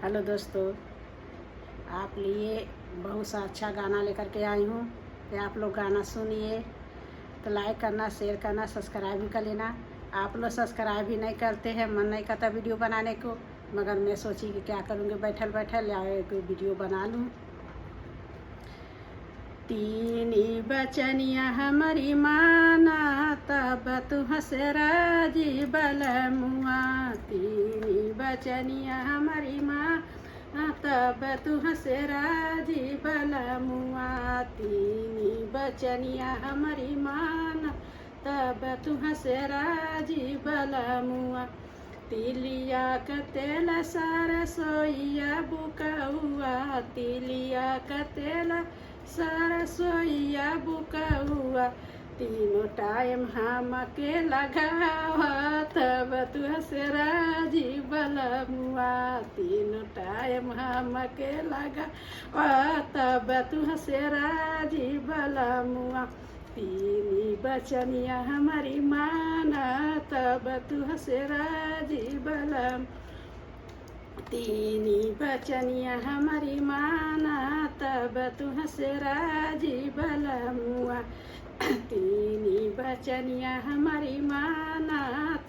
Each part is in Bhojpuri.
हेलो दोस्तों, आप लिए बहुत सा अच्छा गाना लेकर के आई हूँ। तो आप लोग गाना सुनिए, तो लाइक करना, शेयर करना, सब्सक्राइब भी कर लेना। आप लोग सब्सक्राइब भी नहीं करते हैं, मन नहीं करता वीडियो बनाने को, मगर मैं सोची कि क्या करूँगी, बैठल बैठल या कोई वीडियो बना लूँ। तीनी बचनिया हमारी माना, तब तू हंसरा जी बलमुआ। तीनी बचनिया हमारी माँ, तब तू हंसरा जी बलमुआ। तीनी बचनिया हमारी माना, तब तू हंसरा जी बलमुआ। तिलिया का तेल सारा सोइया बुकौआ, तिलिया का तेल सारा सोइया बुकौआ। तीनों टाइम हम के लगावा, तब तू हंसरा जी बलमुआ। तीनों टाइम हम के लगावा, तब तू हंसरा जी बलमुआ। तीनी बचनिया हमारी माना, तब तू हंसरा जी बलम। तीनी बचनिया हमारी माना, तब तू हंसरा जी बलमुआ। तीनी बचनिया हमारी माना,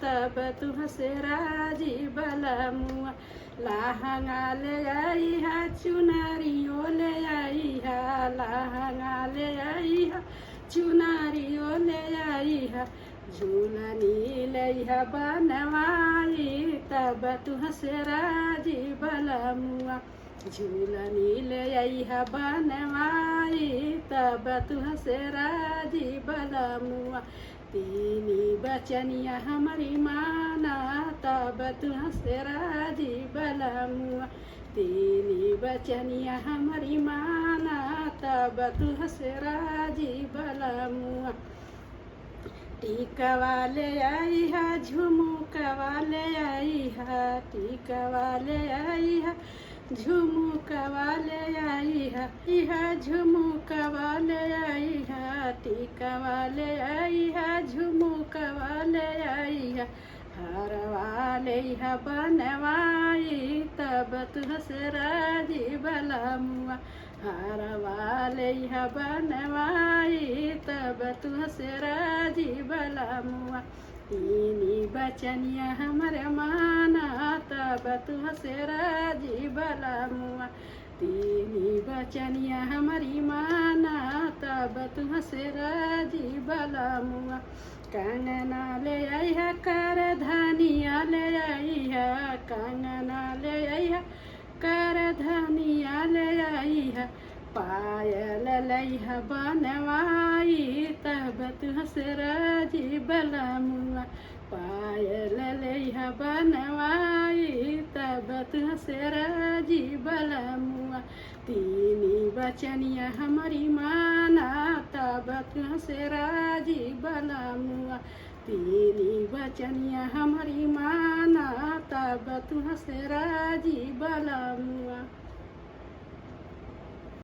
तब तू हंसरा जी बलमुआ। लहंगा ले आई है, चुनरियो ले आई है, लहंगा ले आई है, चुनरियो ले आई है। झूलनी लई है बनवाई, तब तू हंसरा जी बलमुआ। झूलनी ले आई है बनवाई, तब तू हंसरा जी बलमुआ। तीनी बचनिया हमारी माना, तब तू हंसरा जी बलमुआ। तीनी बचनिया हमारी माना, तब तू हंसरा जी बलमुआ। टीकवा ले आई है, झुमुकवा ले आई है, टीकवा ले आई है, झुमुकवा ले आई है, झुमुकवा ले आई है, टीकवा ले आई है, झुमुकवा ले आई है। हरवा ले है बनवाई, तब तू हंसरा जी बलमुआ। हरवा ले है बनवाई, तब तू हंसरा जी बलमुआ। तीनी बचनिया हमारे माना, तब तू हंसरा जी बलमुआ। तीनी बचनिया हमारी माना, तब तू हंसरा जी बलमुआ। कंगना ले आई है, कर धनिया ले आई है, कंगना ले आई है, कर धनिया ले आई है। पायल लई है बनवाई, तब तू हंसरा जी बलमुआ। पायल लई है बनवाई, तब तू हंसरा जी बलमुआ। तीनी बचनिया हमारी माना, तब तू हंसरा जी बलमुआ। तीनी बचनिया हमारी माना, तब तू हंसरा जी बलमुआ।